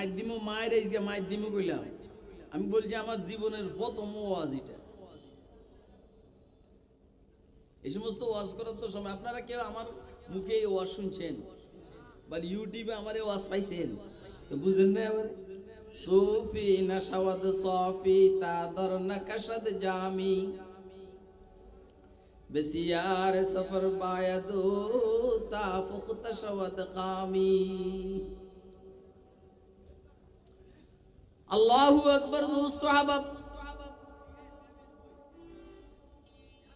মাধ্যমে মায়ের আজকে মাধ্যমে কইলাম আমি বলছি আমার জীবনের প্রথম ওয়াজ এটা। এই সমস্ত ওয়াজ করার তো সময় আপনারা কেউ আমার মুখে এই ওয়াজ শুনছেন বা ইউটিউবে আমার এই ওয়াজ পাইছেন তো বুঝেন না আবার সুফি নাশাওয়াদ সাফি তাদর নকশদ জামি বেসিয়ার সফর বায়দু তাফুখ তশওয়াদ খামি। আল্লাহু আকবার। দোস্ত আহবাব,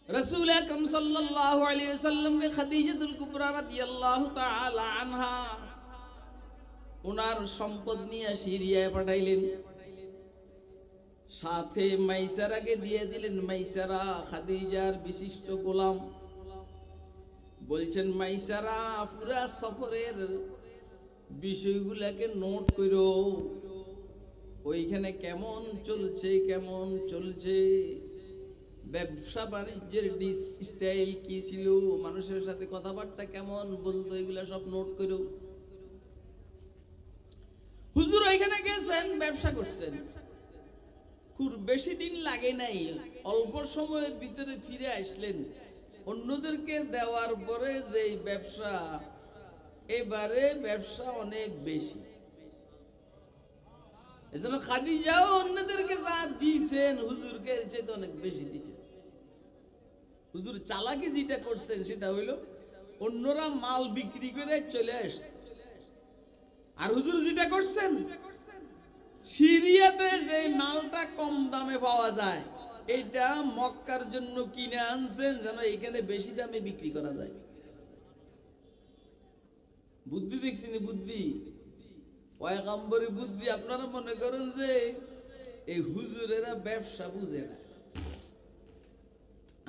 रसूल अकरम सल्लल्लाहु अलैहि वसल्लम के खदीजतुल कुबरा রাদিয়াল্লাহু তাআলা আনহা ওনার সম্পদ নিয়ে সিরিয়ায় পাঠাইলেন, সাথে মাইসারাকে দিয়ে দিলেন। মাইসারা খাদিজার বিশিষ্ট গোলাম। বলছেন মাইসারা পুরা সফরের বিষয়গুলোকে নোট করো, ওইখানে কেমন চলছে, ব্যবসা বাণিজ্যের স্টাইল কি ছিল, মানুষের সাথে কথাবার্তা কেমন বলতো, এগুলা সব নোট করো। হুজুর ওইখানে গেছেন, ব্যবসা করছেন, খুব বেশি দিন লাগে নাই, অল্প সময়ের ভিতরে ফিরে আসলেন। অন্যদেরকে দেওয়ার পরে যে ব্যবসা, এবারে ব্যবসা অনেক বেশি। এজন্য খাদিজাও অন্যদেরকে যা দিয়েছেন হুজুরকে চেয়ে অনেক বেশি দিয়েছেন। হুজুর চালাকি যেটা করছেন সেটা হইল অন্যরা মাল বিক্রি করে চলে আসছে, আর হুজুর যেটা করছেন সিরিয়াতে যে মালটা কম দামে পাওয়া যায় এটা মক্কার জন্য কিনে আনছেন যেন এখানে বেশি দামে বিক্রি করা যায়। বুদ্ধি দেখছেন, বুদ্ধি, পয়গম্বরী বুদ্ধি। আপনারা মনে করেন যে এই হুজুরেরা ব্যবসা বুঝে না।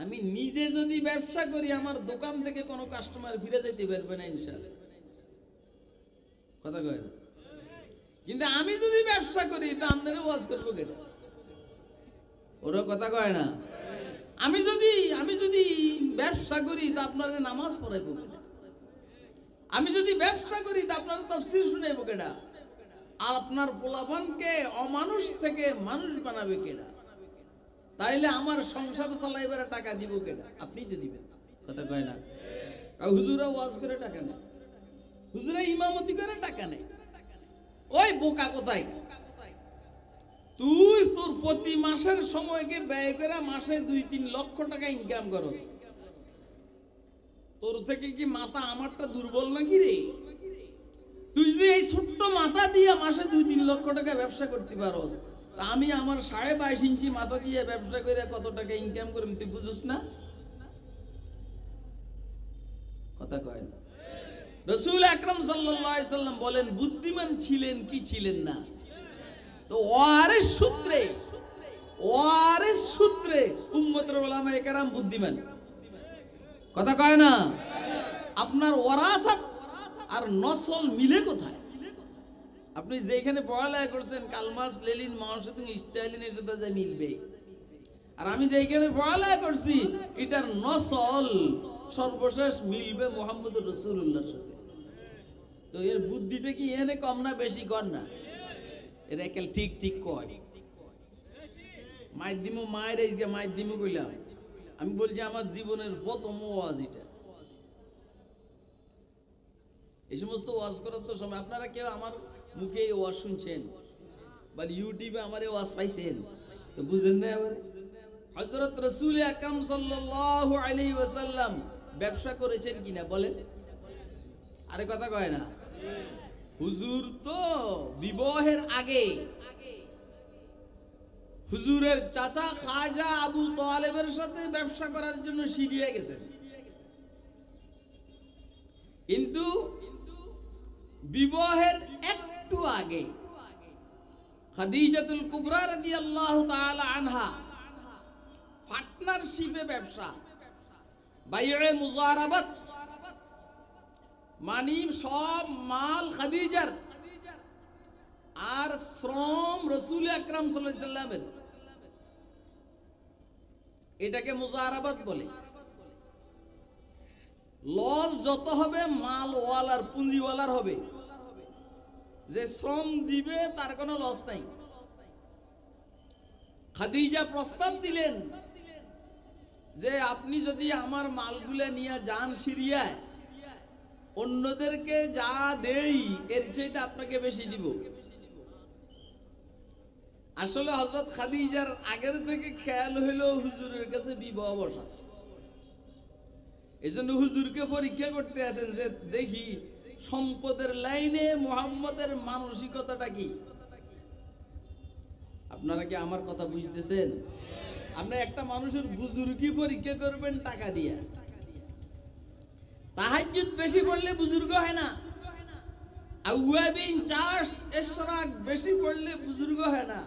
আমি নিজে যদি ব্যবসা করি আমার দোকান থেকে কোনো কাস্টমার ফিরে যেতে পারবে না ইনশাআল্লাহ, কথা কয় না। কিন্তু আমি যদি ব্যবসা করি তো আপনারা ওয়াজ করবো কেন? ওরা কথা কয় না। আমি যদি ব্যবসা করি তো আপনারা নামাজ পড়াইবো কেন? আমি যদি ব্যবসা করি তো আপনারা তাফসীর শুনাইবো কেন? আপনার পোলাপানকে অমানুষ থেকে মানুষ বানাবে কেডা? তাইলে আমার সংসার চালাইবার টাকা দিব কেডা? আপনি তো দিবেন, কথা কয় না। হুজুরা ওয়াজ করে টাকা নেই, হুজুরা ইমামতি করে টাকা নেই। ওই বোকা কোথায়? তুই তোর প্রতি মাসের সময়কে ব্যয় করে মাসে 2-3 লক্ষ টাকা ইনকাম করস, তোর থেকে কি মাথা আমারটা দুর্বল নাকি রে? তুই যদি এই ছোট্ট মাথা দিয়ে মাসে 2-3 লক্ষ টাকা ব্যবসা করতে পারোস, তা আমি আমার 22.5 ইঞ্চি মাথা দিয়ে ব্যবসা করে কত টাকা ইনকাম করি তুই বুঝুস না? কথা কয় না। রাসূল আকরাম সাল্লাল্লাহু আলাইহি সাল্লাম বলেন বুদ্ধিমান ছিলেন কি ছিলেন না? তো ওয়ারিস সূত্রে উম্মতের উলামায়ে কেরাম বুদ্ধিমান, কথা কয় না। আপনার ওয়ারাসাত আর নসল মিলে কোথায়? আপনি যেখানে পড়ালেখা করছেন কালমাস লেলিন মাওসুদিন স্টাইলিনের সাথে যা মিলবে, আর আমি যেখানে পড়ালেখা করছি এটার নসল সর্বশেষ মিলবে মুহাম্মদুর রাসূলুল্লাহর সাথে। তো এর বুদ্ধিটা কি এনে কম না বেশি? কর না, এটা একাল ঠিক কয়। মায়ের আজকে মাধ্যমে কইলাম আমি বলছি আমার জীবনের প্রথম ওয়াজ এটা। এই সমস্ত ওয়াজ করার তো সময় আপনারা কেউ আমার মুখে এই ওয়াজ শুনছেন বা ইউটিউবে আমার এই ওয়াজ পাইছেন তো বুঝেন না আবার। হযরত রাসূল আকরাম সাল্লাল্লাহু আলাইহি ওয়াসাল্লাম ব্যবসা করেছেন কিনা বলেন? আরে কথা কয় না। হুজুর তো বিবাহের আগে হুজুরের চাচা খাজা আবু তালেবের সাথে ব্যবসা করার জন্য সিরিয়া গেছেন, কিন্তু বিবাহের একটু আগে খাদিজাতুল কুবরা রাদিয়াল্লাহু তাআলা আনহা পার্টনারশিপে ব্যবসা, বাইয়ে মুজারাবাত, মানে সব মাল খাদিজার আর শ্রম রাসূল আকরাম সাল্লাল্লাহু আলাইহি সাল্লামের, এটাকে মুজারাবাত বলে। লস যত হবে মাল ওয়ালার পুঁজিওয়ালার হবে, যে শ্রম দিবে তার কোনো লস নাই। খাদিজা প্রস্তাব দিলেন যে আপনি যদি আমার মালগুলো নিয়ে যান সিরিয়ায়, অন্যদেরকে যা দেই এর চাইতে আপনাকে বেশি দিব। আসলে হযরত খাদিজার আগের থেকে খেয়াল হইল হুজুরের কাছে বিবাহ বসা। এজন্য হুজুরকে পরীক্ষা করতে আছেন যে দেখি সম্পদের লাইনে মুহাম্মদের মানসিকতাটা কি। আপনারা কি আমার কথা বুঝতেছেন? আপনি একটা মানুষের বুজুর্গি পরীক্ষা করবেন টাকা দিয়া। তাহাজ্জুদ বেশি পড়লে বুজুর্গ হয় না, আওয়াবিন চার্জ ইশরাক বেশি পড়লে বুজুর্গ হয় না।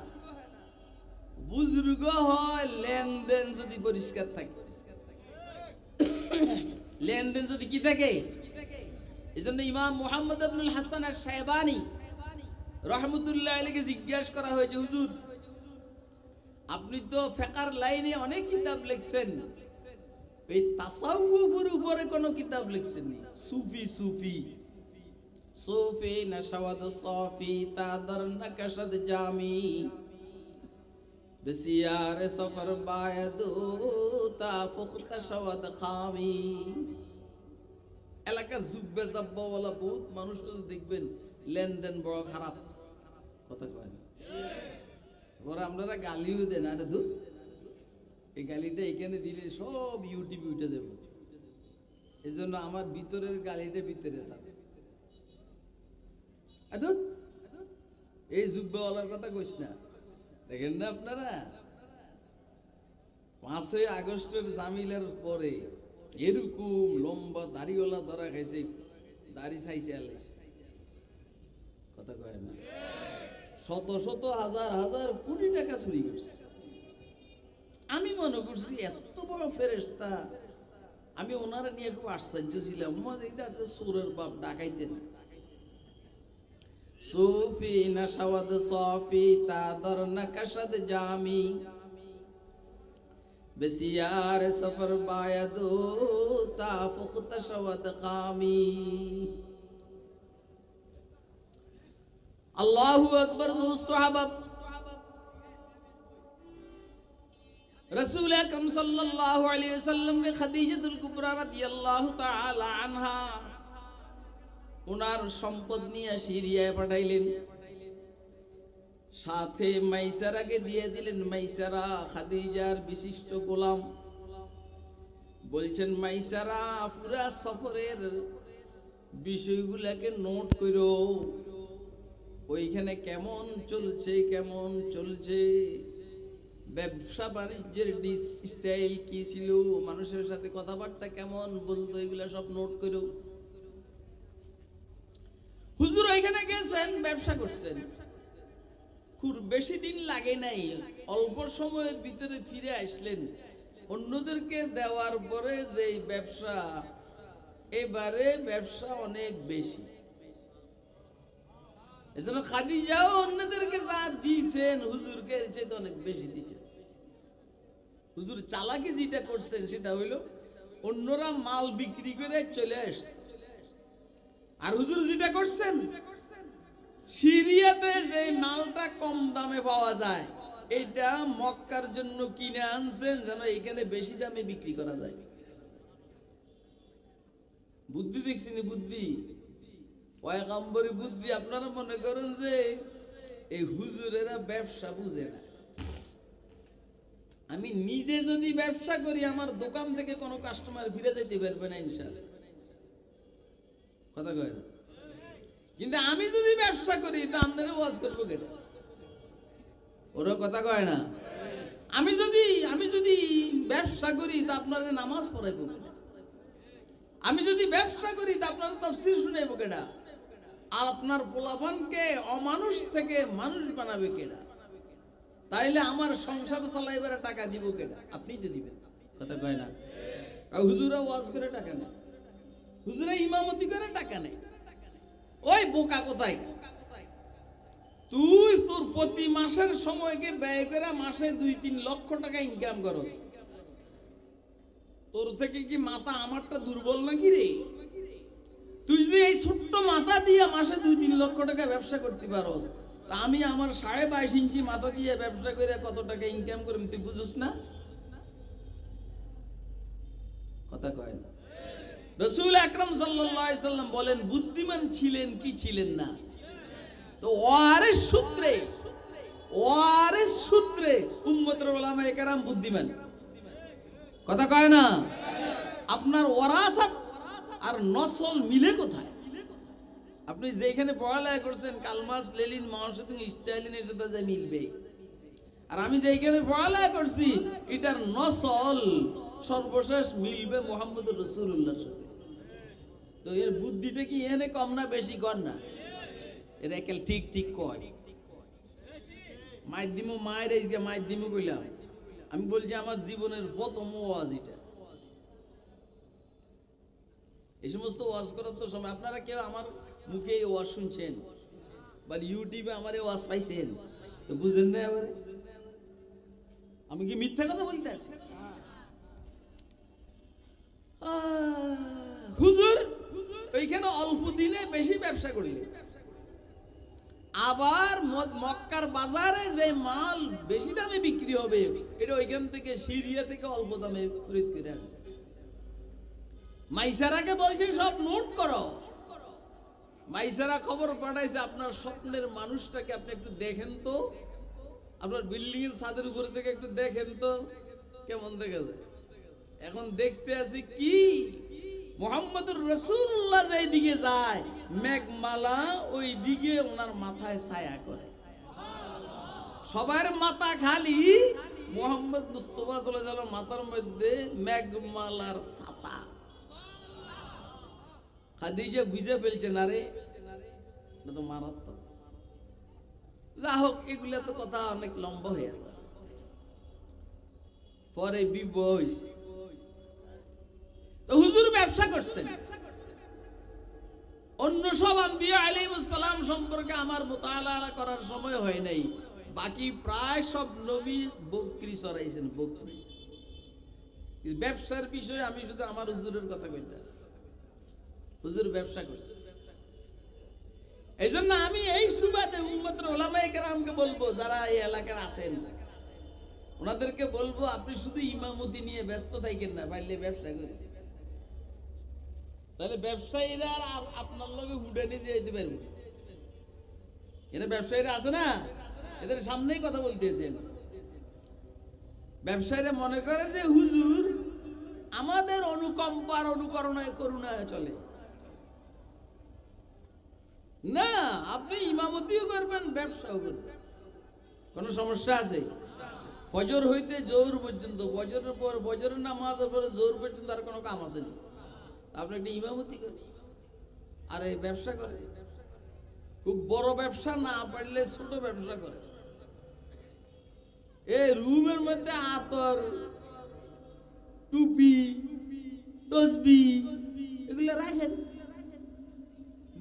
বুজুর্গ হয় লেনদেন যদি পরিষ্কার থাকে, লেনদেন যদি কি থাকে। এজন্য ইমাম মুহাম্মদ ইবনুল হাসান আশ-শায়বানী রাহমাতুল্লাহ আলাইহি জিজ্ঞাসা করা হয়েছে, হুজুর আপনি তো ফিকহের লাইনে অনেক কিতাব লিখছেন, এই তাসাউফের উপরে কোনো কিতাব লিখছেন নি? সুফি সুফি সুফি নশওয়াদ সাফি তাদর নকশদ জামি বিসিয়ার সফর বায়দু তাফুখত শওয়াদ খামি। এলাকার জুব্বে জাব্বা ওয়ালা বহুত মানুষ দেখবেন লেনদেন বড় খারাপ, কথা কয় না। ওরা আপনারা গালিও দেন, আরে দুধ এই গালিটা এখানে দিলে সব ইউটিউবে উঠে যাবে। এই জন্য আমার ভিতরের গালিটা ভিতরে থাকে। এই জুব্বাওয়ালার কথা কইস না। দেখেন না আপনারা 5ই আগস্টের জামিলার পরে এরকম লম্বা দাড়িওয়ালা ধরা খাইছে, দাড়ি ছাইছে আলাইছে, কথা কয় না। শত শত হাজার হাজার কোটি টাকা চুরি করছে। আমি মনে করছি এত বড় ফেরেশতা, আমি ওনারা নিয়ে খুব আশ্চর্য ছিলাম। চোরের বাপ ডাকাইতে না। সুফি নশওয়াদ সাফি তাদর নকশদ জামি বিসিয়ার সফর বায়দু তাফুখত শওয়াদ খামি। আল্লাহু আকবার। দোস্ত আহবাব, রাসূল আকরাম সাল্লাল্লাহু আলাইহি ওয়াসাল্লাম কে খাদিজাতুল কুবরা রাদিয়াল্লাহু তাআলা আনহা ওনার সম্পদ নিয়ে সিরিয়ায় পাঠাইলেন, সাথে মাইসারাকে দিয়ে দিলেন। মাইসারা খাদিজার বিশিষ্ট গোলাম। বলছেন মাইসারা পুরা সফরের বিষয়গুলোকে নোট করো, ওইখানে কেমন চলছে কেমন চলছে, ব্যবসা বাণিজ্যের স্টাইল কি ছিল, মানুষের সাথে কথাবার্তা কেমন বলতো, এগুলা সব নোট করো। হুজুর ওইখানে গেছেন, ব্যবসা করছেন, খুব বেশি দিন লাগে নাই, অল্প সময়ের ভিতরে ফিরে আসলেন। অন্যদেরকে দেওয়ার পরে যে ব্যবসা, এবারে ব্যবসা অনেক বেশি। এজন্য খাদিজাও অন্যদেরকে যা দিয়েছেন হুজুরকে চাইতে অনেক বেশি দিয়েছেন। হুজুর চালাকি যেটা করছেন সেটা হইল অন্যরা মাল বিক্রি করে চলে আসছে, আর হুজুর যেটা করছেন সিরিয়াতে যে মালটা কম দামে পাওয়া যায় এটা মক্কার জন্য কিনে আনছেন যেন এখানে বেশি দামে বিক্রি করা যায়। বুদ্ধি দেখছেন, বুদ্ধি পয়গম্বরী বুদ্ধি। আপনারা মনে করেন যে এই হুজুরেরা ব্যবসা বুঝে না। আমি নিজে যদি ব্যবসা করি আমার দোকান থেকে কোনো কাস্টমার ফিরে যেতে পারবে না ইনশাআল্লাহ, কথা কয় না। কিন্তু আমি যদি ব্যবসা করি তা আপনারা ওয়াজ করবো কেন? ওরা কথা কয় না। আমি যদি ব্যবসা করি তা আপনারা নামাজ পড়াইবো কেন? আমি যদি ব্যবসা করি তা আপনারা তাফসীর শুনাইবো কেডা? আর আপনার পোলাপানকে অমানুষ থেকে মানুষ বানাবে কেডা? তাইলে আমার সংসার চালাইবার টাকা দিব কেডা? আপনি তো দিবেন, কথা কয় না। আর হুজুরা ওয়াজ করে টাকা নেই, হুজুরা ইমামতি করে টাকা নেই। ওই বোকা কোথায়? তুই তোর প্রতি মাসের সময়কে ব্যয় করে মাসে 2-3 লক্ষ টাকা ইনকাম করস, তোর থেকে কি মাথা আমারটা দুর্বল নাকি রে? তুই যদি এই ছোট্ট মাথা দিয়ে মাসে 2-3 লক্ষ টাকা ব্যবসা করতে পারোস, তা আমি আমার 22.5 ইঞ্চি মাথা দিয়ে ব্যবসা করে কত টাকা ইনকাম করিম তুই বুঝুস না? কথা কয় না। রাসূল আকরাম সাল্লাল্লাহু আলাইহি সাল্লাম বলেন, বুদ্ধিমান ছিলেন কি ছিলেন না? তো ওয়ারিস সূত্রে উম্মতের উলামায়ে কেরাম বুদ্ধিমান। কথা কয় না? আপনার ওয়ারাসাত আর নসল মিলে কোথায়? আপনি যেখানে পড়ালেখা করছেন কালমার্কস, লেনিন, মাও সেতুং, স্টালিনের সাথে যা মিলবে, আর আমি যেখানে পড়ালেখা করছি এটার নসল সর্বশেষ মিলবে মুহাম্মদুর রাসূলুল্লাহর সাথে। তো এর বুদ্ধিটা কি এনে কম না বেশি? কর না, এর একেল ঠিক ঠিক কয়। মাইদিমু মায়ের আজকে মাইদিমু কইলাম, আমি বলছি আমার জীবনের প্রথম ওয়াজ এটা। এই সমস্ত ওয়াজ করার তো সময় আপনারা কেউ আমার মুখে এই ওয়াজ শুনছেন বা ইউটিউবে আমার এই ওয়াজ পাইছেন, তো বুঝেন না এবারে আমি কি মিথ্যা কথা বলতে আছি? হুজুর ওইখানে অল্প দিনে বেশি ব্যবসা করলে, আবার মক্কার বাজারে যে মাল বেশি দামে বিক্রি হবে এটা ওইখান থেকে সিরিয়া থেকে অল্প দামে খরিদ করে আনছে। মাইসারাকে বলছে সব নোট করো। মাইসারা খবর পাঠাইছে, আপনার স্বপ্নের মানুষটাকে আপনি একটু দেখেন তো, আপনার বিল্ডিং এর ছাদের উপর থেকে একটু দেখেন তো কেমন দেখা যায়। এখন দেখতে আসি কি মুহাম্মদুর রাসূলুল্লাহ যেই দিকে যায় মেঘমালা ওই দিকে ওনার মাথায় ছায়া করে। সবার মাথা খালি, মুহাম্মদ মুস্তাফা সাল্লাল্লাহু আলাইহি ওয়াসাল্লাম মাথার মধ্যে মেঘমালার ছাতা। খাদিজা বুঝে ফেলছে না রে, এটা তো মারাত্মক। যা হোক, এগুলা তো কথা অনেক লম্বা হয়ে গেল। পরে বিবাহ হইছে, তো হুজুর ব্যবসা করছেন। অন্য সব আম্বিয়া আলাইহিস সালাম সম্পর্কে আমার মুতাআলা করার সময় হয় নাই। বাকি প্রায় সব নবী বকরি চড়াইছেন, বকরি। ব্যবসার বিষয়ে আমি শুধু আমার হুজুরের কথা কইতে আছি। হুজুর ব্যবসা করছে, এই জন্য আমি এই সুবাদে উম্মতের উলামায়ে কেরামকে বলবো, যারা এই এলাকার আছেন ওনাদেরকে বলবো, আপনি শুধু ইমামতি নিয়ে ব্যস্ত থাকেন না, পারলে ব্যবসা করেন। তাহলে ব্যবসায়ীরা আর আপনার লগে হুডানি দিয়ে দিতে পারবো। এরা ব্যবসায়ীরা আছে না, এদের সামনেই কথা বলতেছেন। ব্যবসায়ীরা মনে করে যে হুজুর আমাদের অনুকম্পার অনুকরণায় করুণায় চলে না, আপনি ইমামতিও করবেন ব্যবসাও করবেন, কোন সমস্যা আছে? ফজর হইতে জোহর পর্যন্ত, ফজরের পর ফজরের নামাজের পরে জোহর পর্যন্ত আর কোনো কাম আছে না, আপনি একটা ইমামতি করেন আর এই ব্যবসা করে। খুব বড় ব্যবসা না পারলে ছোট ব্যবসা করে। এই রুমের মধ্যে আতর, টুপি, তসবি এগুলো রাখেন,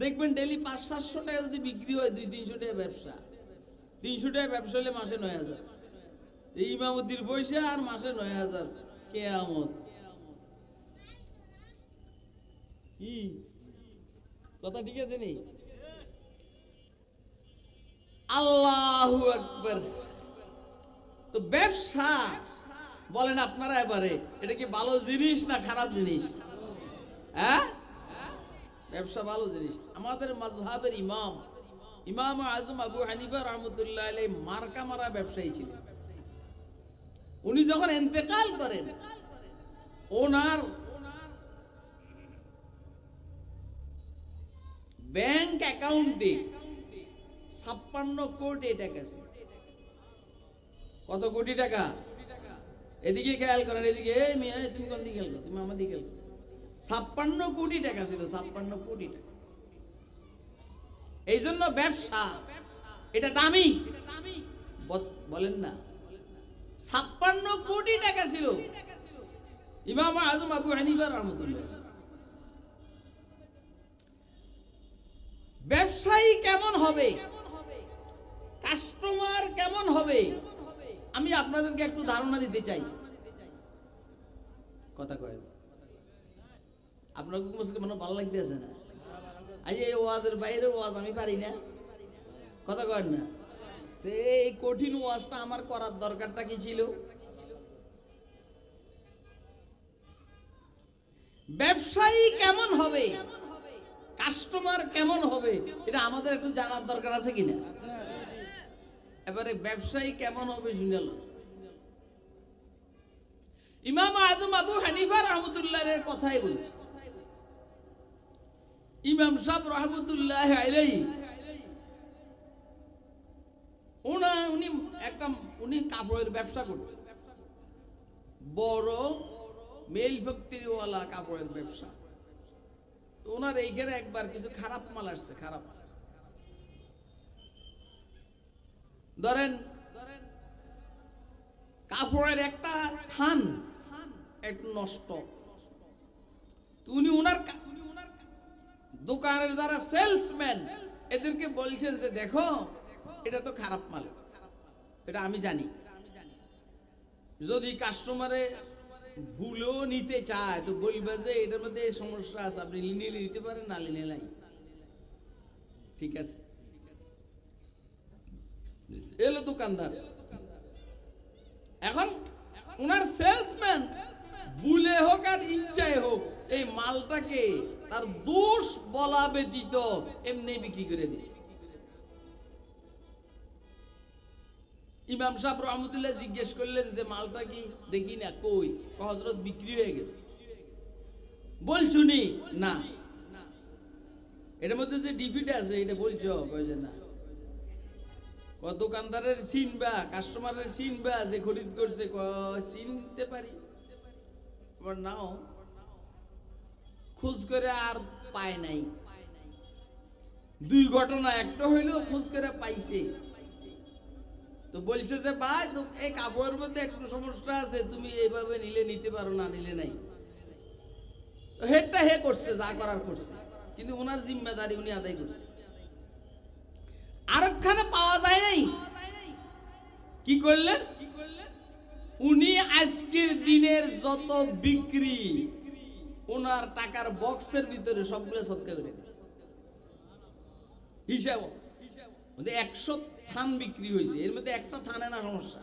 দেখবেন ডেইলি 500-700 টাকা যদি বিক্রি হয়, 200-300 টাকা ব্যবসা। 300 টাকা ব্যবসা হলে মাসে 9,000। এই ইমামতির পয়সা আর মাসে 9,000, কিয়ামত। কি কথা ঠিক আছে নি? আল্লাহু আকবার। তো ব্যবসা বলেন আপনারা এবারে, এটা কি ভালো জিনিস না খারাপ জিনিস? হ্যাঁ, ব্যবসা ভালো জিনিস। আমাদের মাযহাবের ইমাম আযম আবু হানিফা রাহমাতুল্লাহ আলাইহি মার্কা মারা ব্যবসায়ী ছিলেন। উনি যখন ইন্তেকাল করেন, ওনার ব্যাংক অ্যাকাউন্টে 56 কোটি টাকা ছিল। কত কোটি টাকা? এদিকে খেয়াল করেন, এদিকে। এই মিয়া, তুমি কোন দিকে খেয়াল করো? তুমি আমার দিকে খেয়াল করো। 56 কোটি টাকা ছিল, 56 কোটি টাকা। এই জন্য ব্যবসা এটা দামি বলেন না। 56 কোটি টাকা ছিল ইমাম আযম আবু হানিফা রাহমাতুল্লাহ। ব্যবসায়ী কেমন হবে, কাস্টমার কেমন হবে, আমি আপনাদেরকে একটু ধারণা দিতে চাই। কথা কয় আপনার মনে ভালো লাগতেছে না? আজ এই ওয়াজের বাইরে ওয়াজ আমি পারি না, কথা কর না। তো এই কঠিন ওয়াজটা আমার করার দরকারটা কি ছিল? ব্যবসায়ী কেমন হবে, কাস্টমার কেমন হবে, এটা আমাদের একটু জানার দরকার আছে কিনা? এবারে ব্যবসায়ী কেমন হবে শুনল। ইমাম আজম আবু হানিফা রহমতুল্লাহের কথাই বলছি। ইমাম সাহেব রহমতুল্লাহ আলাইহি উনি কাপড়ের ব্যবসা করতেন, বড় মেল ফ্যাক্টরিওয়ালা কাপড়ের ব্যবসা। ওনার এইখানে একবার কিছু খারাপ মাল আসছে, খারাপ ধরেন কাপড়ের একটা থান একটু নষ্ট। উনি ওনার দোকানের যারা সেলসম্যান এদেরকে বলছেন যে দেখো এটা তো খারাপ মাল, এটা আমি জানি, যদি কাস্টমারে ভুলও নিতে চায় তো বলবে যে এটার মধ্যে সমস্যা আছে, আপনি নিলে নিতে পারেন, না নিলে নাই, ঠিক আছে। এলো দোকানদার, এখন ওনার সেলসম্যান ভুলে হোক আর ইচ্ছায় হোক এই মালটাকে তার দোষ বলা ব্যতীত এমনি বিক্রি করে দিছে। ইমাম সাহেব রহমতুল্লাহ জিজ্ঞেস করলেন যে মালটা কি দেখি না, কই? হযরত বিক্রি হয়ে গেছে। বলছুনি? না। এটার মধ্যে যে ডিফিট আছে এটা বলছো? কয় যে না। দোকানদারের চিনবা, কাস্টমারের চিনবা যে খরিদ করছে? চিনতে পারি। নাও খোঁজ করে আর পায় নাই। দুই ঘটনা, একটা হইলো খোঁজ করে পাইছে, তো বলছে যে ভাই এই কাপড়ের মধ্যে একটু সমস্যা আছে, তুমি এইভাবে নিলে নিতে পারো, না নিলে নাই। হেডটা হে করছে, যা করার করছে, কিন্তু ওনার জিম্মেদারি উনি আদায় করছে। আরেকখানে পাওয়া যায় নাই। কি করলেন? উনি আজকের দিনের যত বিক্রি ওনার টাকার বক্সের ভিতরে সবগুলো সদকা করে দিয়েছে। হিসাব 100 থান বিক্রি হয়েছে, এর মধ্যে একটা থানে না সমস্যা,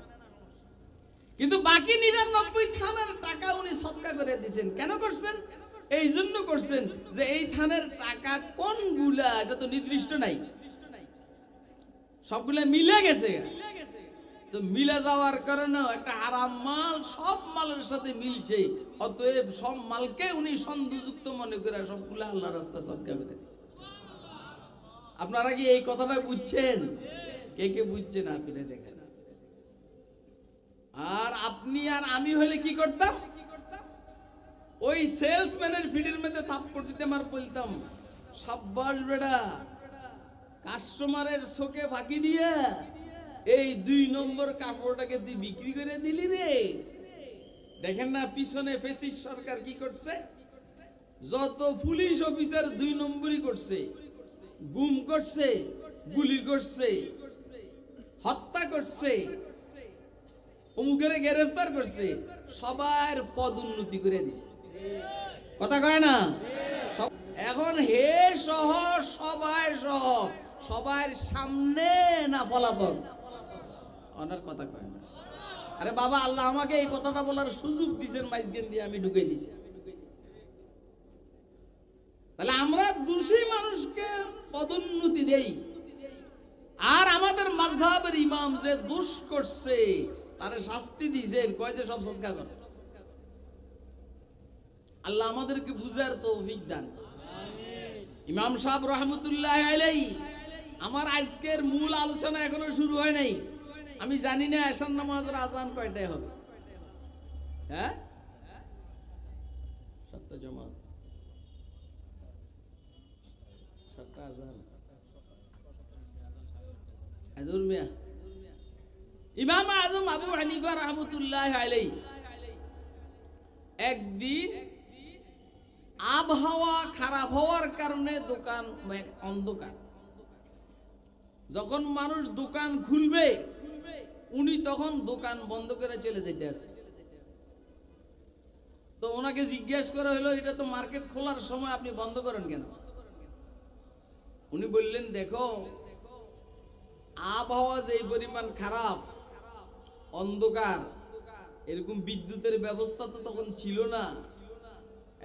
কিন্তু বাকি 99 থানের টাকা উনি সদকা করে দিয়েছেন। কেন করছেন? এই জন্য করছেন যে এই থানের টাকা কোনগুলা এটা তো নির্দিষ্ট নাই, সবগুলা মিলে গেছে। তো মিলে যাওয়ার কারণে একটা হারাম মাল সব মালের সাথে মিলছে, অতএব সব মালকে উনি সন্দেহযুক্ত মনে করে সবগুলো আল্লাহর রাস্তায় সদকা করে দিয়েছেন। আপনারা কি এই কথাটা বুঝছেন? কে কে বুঝছেন আপনি দেখেন। আর আপনি আর আমি হলে কি করতাম? ওই সেলসম্যানের ফিডের মধ্যে থাপ্পড় দিতাম আর বলতাম, সাব্বাস বেটা, কাস্টমারের চোখে ফাঁকি দিয়ে এই 2 নম্বর কাপড়টাকে তুই বিক্রি করে দিলি রে। দেখেন না পিছনে ফ্যাসিস্ট সরকার কি করছে? যত পুলিশ অফিসার 2 নম্বরই করছে, গুম করছে, গুলি করছে, হত্যা করছে, অমুকের গ্রেফতার করছে, সবার পদোন্নতি করে দিছে। কথা কয় না? এখন হে সহ সবাই সহ সবার সামনে না পলাতক, ওনার কথা কয় না। আরে বাবা, আল্লাহ আমাকে এই কথাটা বলার সুযোগ দিয়েছেন, মাইজগেন দিয়ে আমি ঢুকে দিছি। তাহলে আমরা দোষী মানুষকে পদোন্নতি দেই, আর আমাদের মাযহাবের ইমাম যে দোষ করছে তারে শাস্তি দিয়েছেন, কয় যে সব সদকা কর। আল্লাহ আমাদেরকে বুঝার তৌফিক দান। ইমাম সাহেব রহমতুল্লাহ আলাইহি, আমার আজকের মূল আলোচনা এখনো শুরু হয় নাই। আমি জানি না এশার নামাজের আজান কয়টায় হবে। হ্যাঁ, 7টা জামাত, 7টা আজান। ইমাম আজম আবু হানিফা রহমতুল্লাহ আলাইহি একদিন আবহাওয়া খারাপ হওয়ার কারণে দোকান অন্ধকার, যখন মানুষ দোকান খুলবে উনি তখন দোকান বন্ধ করে চলে যেতে আছে। তো ওনাকে জিজ্ঞেস করা হলো, এটা তো মার্কেট খোলার সময়, আপনি বন্ধ করেন কেন? উনি বললেন, দেখো আবহাওয়া যে পরিমাণ খারাপ, অন্ধকার, এরকম বিদ্যুতের ব্যবস্থা তো তখন ছিল না।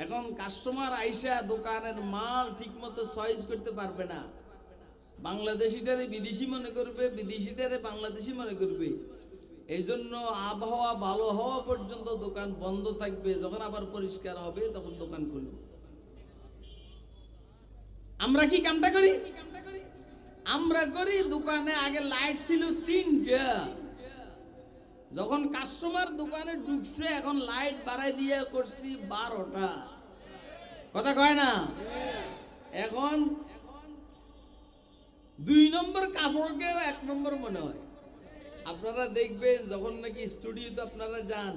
এখন কাস্টমার আইসা দোকানের মাল ঠিক মতো চয়েস করতে পারবে না। বাংলাদেশিটারে বিদেশি মনে করবে, বিদেশিটারে বাংলাদেশি মনে করবে। এই জন্য আবহাওয়া ভালো হওয়া পর্যন্ত দোকান বন্ধ থাকবে, যখন আবার পরিষ্কার হবে তখন দোকান খুলবে। আমরা কি কামটা করি? আমরা করি দোকানে আগে লাইট ছিল 3টা, যখন কাস্টমার দোকানে ঢুকছে এখন লাইট বাড়াই দিয়ে করছি 12টা। কথা কয় না? এখন 2 নম্বর কাপড়কে 1 নম্বর মনে হয়। আপনারা দেখবেন যখন নাকি স্টুডিওতে আপনারা যান,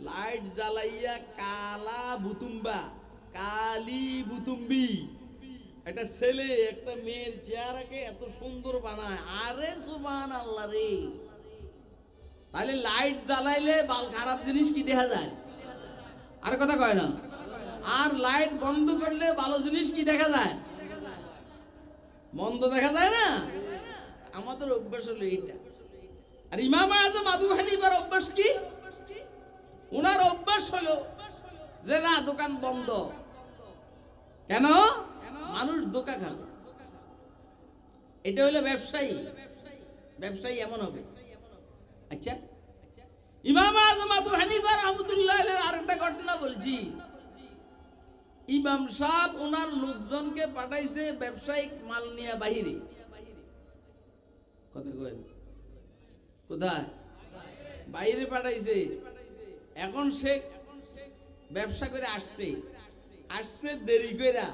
লাইট জ্বালাইয়া কালা বুতুম্বা, কালি বুতুম্বি, একটা ছেলে একটা মেয়ের চেহারাকে এত সুন্দর বানায়। আরে সুবহানাল্লাহ রে! তাহলে লাইট জ্বালাইলে বাল খারাপ জিনিস কি দেখা যায়? আর কথা কয় না? আর লাইট বন্ধ করলে ভালো জিনিস কি দেখা যায়? মন্দ দেখা যায় না? আমাদের অভ্যাস হলো এইটা। আর ইমাম আজম আবু হানিফার অভ্যাস কি? ওনার অভ্যাস হলো যে না, দোকান বন্ধ। কেন? মানুষ ধোঁকা খাবে। এটা হলো ব্যবসায়ী। ব্যবসায়ী এমন হবে। আচ্ছা, ইমাম আজম আবু হানিফা রাহমাতুল্লাহ আলাইহির আরেকটা ঘটনা বলছি। ইমাম সাহেব ওনার লোকজনকে পাঠাইছে ব্যবসায়িক মাল নিয়ে বাহিরে। কথা কয় কোথায়? বাইরে পাঠাইছে। এখন সে ব্যবসা করে আসছে দেরি কইরা,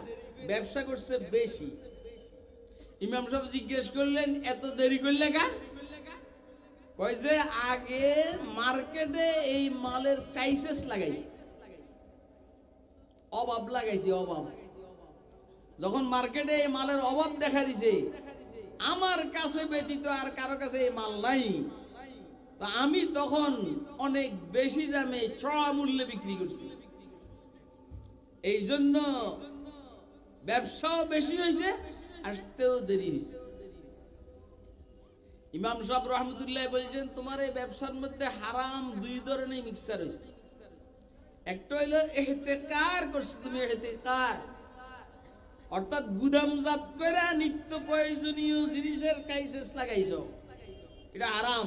ব্যবসা করছে বেশি। ইমাম সাহেব জিজ্ঞেস করলেন, এত দেরি করলে কা? কয় যে আগে মার্কেটে এই মালের ক্রাইসিস লাগাইছে, অভাব লাগাইছে, অভাব। যখন মার্কেটে এই মালের অভাব দেখা দিছে, আমার কাছে ব্যতীত আর কারো কাছে এই মাল নাই, তো আমি তখন অনেক বেশি দামে চড়া মূল্যে বিক্রি করছি। এই জন্য ব্যবসাও বেশি হয়েছে, আসতেও দেরি হয়েছে। ইমাম সাহেব রহমতুল্লাহ বলছেন, তোমার এই ব্যবসার মধ্যে হারাম 2 ধরনের মিক্সচার হয়েছে। একটা হইলো ইহতিকার করছো তুমি, ইহতিকার অর্থাৎ গুদামজাত করে নিত্য প্রয়োজনীয় জিনিসের ক্রাইসিস লাগাইছো, এটা হারাম।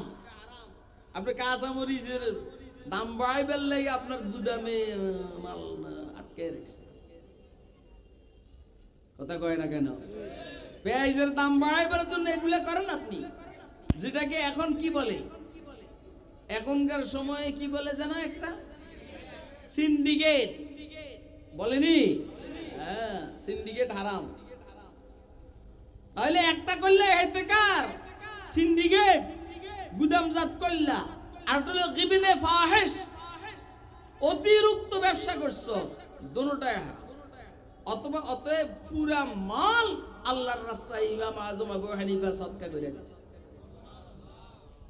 আপনি কাঁচামরিচের দাম বাড়াইবার লাগে আপনার গুদামে মাল আটকে রাখছে। কথা কয় না কেন? পেঁয়াজের দাম বাড়াইবার জন্য এগুলা করেন আপনি, যেটাকে এখন কি বলে, এখনকার সময়ে কি বলে জানো? একটা সিন্ডিকেট বলেনি? হ্যাঁ, সিন্ডিকেট হারাম। তাহলে একটা করলে ইহতিকার, সিন্ডিকেট গুদামজাত করলা, আর হলো গিবনে ফাহিশ, অতিরিক্ত ব্যবসা করছো, দুটোটাই হারাম। অথবা অতএব পুরা মাল আল্লাহর রাস্তায় ইমাম আজম আবু হানিফা সদকা করে দিয়েছে।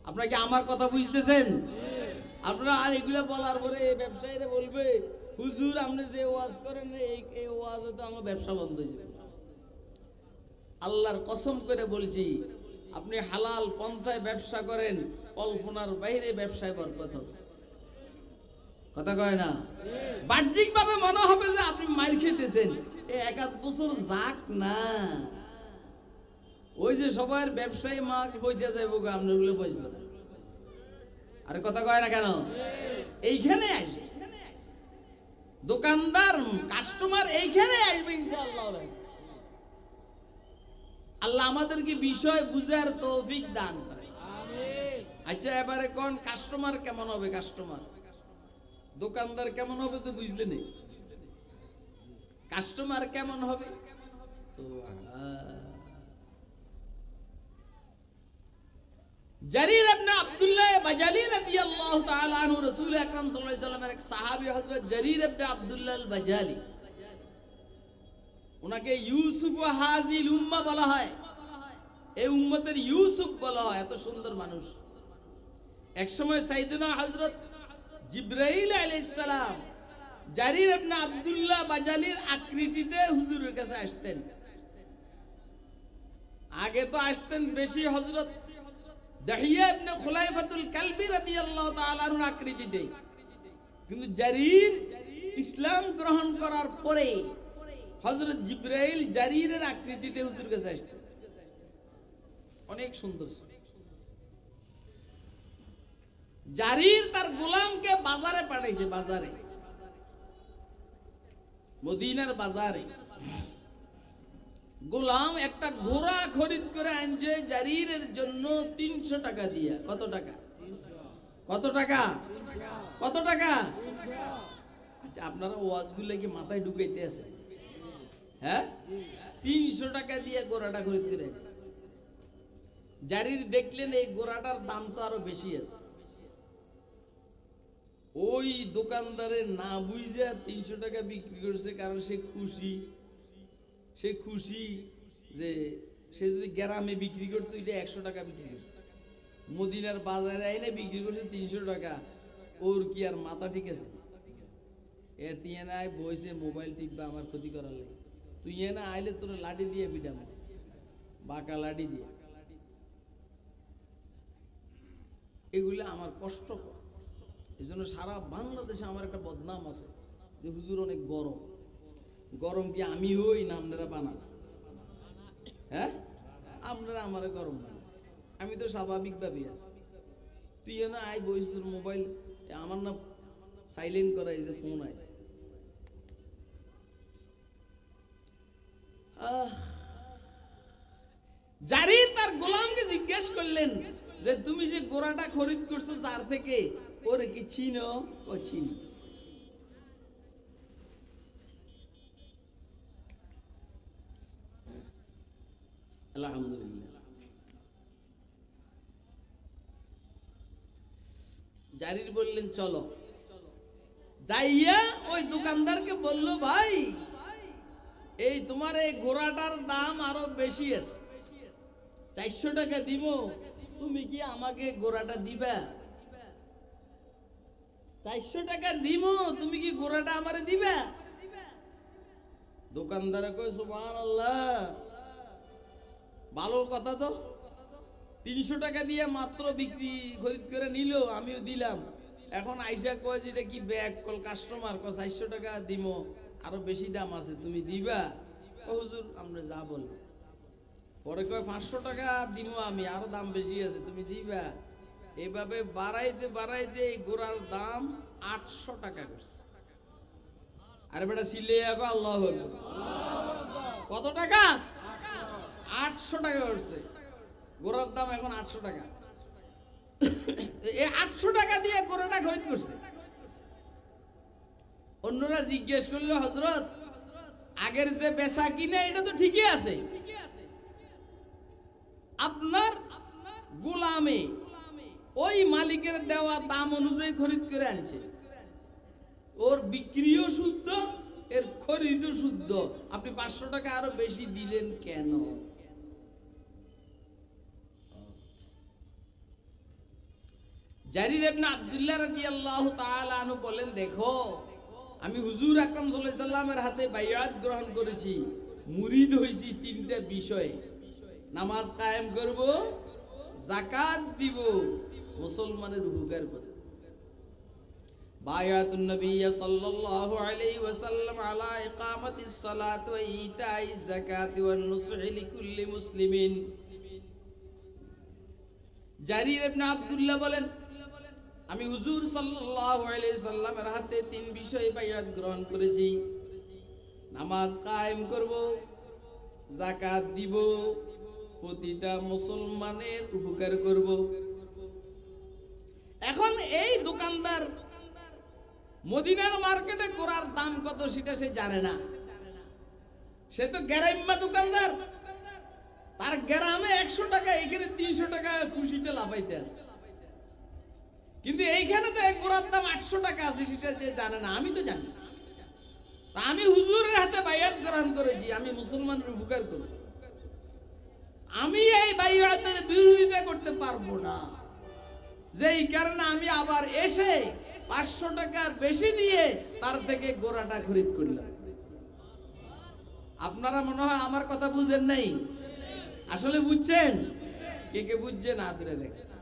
আপনারা কি আমার কথা বুঝতেছেন? আপনারা আর এগুলা বলার পরে ব্যবসায়ীরা বলবে, হুজুর আপনি যে ওয়াজ করেন এই ওয়াজে তো আমার ব্যবসা বন্ধ হয়ে যাবে। আল্লাহর কসম করে বলছি, আপনি হালাল পন্থায় ব্যবসা করেন, কল্পনার বাইরে ব্যবসায় বরকত হবে। কথা কয় না? বাহ্যিক ভাবে মনে হবে যে আপনি মার খেতেছেন, এই 1-8 বছর যাক না, ওই যে সবার ব্যবসায়ী মা পয়সা যাইব, আপনার গুলো পয়সা না। আরে কথা কয় না কেন? এইখানে আসবে দোকানদার, কাস্টমার এইখানে আসবে ইনশাআল্লাহ। আল্লাহ আমাদেরকে বিষয় বুঝার তৌফিক দান করে। আচ্ছা, এবারে কোন কাস্টমার কেমন হবে? কাস্টমার, দোকানদার কেমন হবে তো বুঝলেন? কাস্টমার কেমন হবে? জারির ইবনে আব্দুল্লাহ বাজালি রাদিয়াল্লাহু তাআলা আনহু, রাসূল আকরাম সাল্লাল্লাহু আলাইহি ওয়াসাল্লামের এক সাহাবী হযরত জারির ইবনে আব্দুল্লাহ আল বাজালি, ওনাকে ইউসুফ হাজিল উম্মাহ বলা হয়। এই উম্মতের ইউসুফ বলা হয়, এত সুন্দর মানুষ। এক সময় সাইয়েদনা হযরত জিবরাইল আলাইহিস সালাম জারির ইবনে আব্দুল্লাহ বাজালির আকৃতিতে হুজুরের কাছে আসতেন। আগে তো আসতেন বেশি হযরত দাহিয়া ইবনে খুলাইফাতুল কালবি রাদিয়াল্লাহু তাআলা আনহুর আকৃতিতে, কিন্তু জারির ইসলাম গ্রহণ করার পরে হযরত জিবরাইল জারিরের আকৃতিতে হুজুর কাছে আসতেন। অনেক সুন্দর। জারির তার গোলামকে বাজারে পাঠাইছে, বাজারে, মদিনার বাজারে গোলাম একটা ঘোড়া খরিদ করে আনছে জারিরের জন্য 300 টাকা দিয়া। কত টাকা? কত টাকা? কত টাকা? আচ্ছা, আপনারা ওয়াজগুলো কি মাথায় ঢুকাইতে আছে? হ্যাঁ, 300 টাকা দিয়ে ঘোড়াটা খরিদ করে আনছে। জারির দেখলেন এই ঘোড়াটার দাম তো আরো বেশি আছে। ওই দোকানদারের না বুঝে 300 টাকা বিক্রি করছে, কারণ সে খুশি যে সে যদি গ্রামে বিক্রি করতো এটা 100 টাকা বিক্রি করতো, মদিনার বাজারে আইনে বিক্রি করছে 300 টাকা। ওর কি আর মাথা ঠিক আছে? এর তুই না বইছে মোবাইল টিপবা আমার ক্ষতি করার লাগে, তুই না আইলে তোর লাঠি দিয়ে পিটাম, বাঁকা লাঠি দিয়ে। এগুলো আমার কষ্টকর। এই জন্য সারা বাংলাদেশে আমার একটা বদনাম আছে যে হুজুর অনেক গরম। গরম কি আমি হই না আপনারা বানান? হ্যাঁ, আপনারা আমার গরম বানান, আমি তো স্বাভাবিকভাবেই আছি। তুই না আই বইস, তোর মোবাইল আমার না সাইলেন্ট করা, এই যে ফোন আছে। জারির তার গোলামকে জিজ্ঞেস করলেন যে তুমি যে ঘোড়াটা খরিদ করছো যার থেকে, ওরে কি চিনো? ও চিনি। আলহামদুলিল্লাহ। জারির বললেন চলো। যাইয়া ওই দোকানদারকে বলল, ভাই এই তোমার এই ঘোড়াটার দাম আরো বেশি আছে, 400 টাকা দিব, তুমি কি আমাকে ঘোড়াটা দিবা? 400 টাকা দিব, তুমি কি ঘোড়াটা আমারে দিবা? দোকানদার কয় সুবহানাল্লাহ, ভালো কথা তো। 300 টাকা দিয়ে মাত্র খরিদ করে নিল, আমিও দিলাম। এখন আইসা কয় যে এটা কি ব্যাগ, কল কাস্টমার কয় 400 টাকা দিব, আরো বেশি দাম আছে, তুমি দিবা? হুজুর আমরা যা বলি। পরে কয় 500 টাকা দিব আমি, আরো দাম বেশি আছে, তুমি দিবা? এইভাবে বাড়াইতে বাড়াইতে এই ঘোড়ার দাম 800 টাকা করছে। আরে বেটা সিলে আল্লাহু আকবার, কত টাকা? 800 টাকা করছে ঘোড়ার দাম, এখন 800 টাকা। এই 800 টাকা দিয়ে ঘোড়াটা খরিদ করছে। অন্যরা জিজ্ঞেস করলো, হযরত আগের যে বেচা কিনা এটা তো ঠিকই আছে, আপনার গোলামে ওই মালিকের দেওয়া দাম অনুযায়ী খরিদ করে আনছে, ওর বিক্রিও শুদ্ধ, এর খরিদও শুদ্ধ, আপনি 500 টাকা আরো বেশি দিলেন কেন? জারির ইবনে আব্দুল্লাহ রাদিয়াল্লাহু তাআলা আনহু বলেন, দেখো আমি হুজুর আকরাম সাল্লাল্লাহু আলাইহি সাল্লামের হাতে বাইআত গ্রহণ করেছি, মুরিদ হইছি 3টা বিষয়ে, নামাজ কায়েম করব, যাকাত দিব, মুসলমানের উপকার করব। বায়াতুন নবী সাল্লাল্লাহু আলাইহি ওয়াসাল্লাম আলা ইকামাতিস সালাত ওয়া ইতাইজ যাকাত ওয়া নুসহি লিকুল্লি মুসলিমিন। জারির ইবনে আব্দুল্লাহ বলেন, আমি হুজুর সাল্লাল্লাহু আলাইহি সাল্লামের হাতে 3 বিষয়ে বাইআত গ্রহণ করেছি, নামাজ কায়েম করব, যাকাত দিব, প্রতিটা মুসলমানের উপকার করব। এখন এই দোকানদার মদিনার মার্কেটে ঘোড়ার দাম কত সেটা সে জানে না, সে তো গ্রাম্য দোকানদার, তার গ্রামে 100 টাকা, এখানে 300 টাকা খুশিতে লাফাইতে আছে। কিন্তু এইখানে তো এক ঘোড়ার দাম 800 টাকা আছে, সেটা যে জানে না, আমি তো জানি। তা আমি হুজুরের হাতে বাইআত গ্রহণ করেছি, আমি মুসলমানের উপকার করব, আমি এই বাইআতের বিরোধিতা করতে পারবো না, যেই কারণে আমি আবার এসে 500 টাকা বেশি দিয়ে তার থেকে ঘোড়াটা খরিদ করলাম। আপনারা মনে হয় আমার কথা বুঝেন নাই, আসলে বুঝছেন? কে কে বুঝছেন হাত তুলে দেখেন।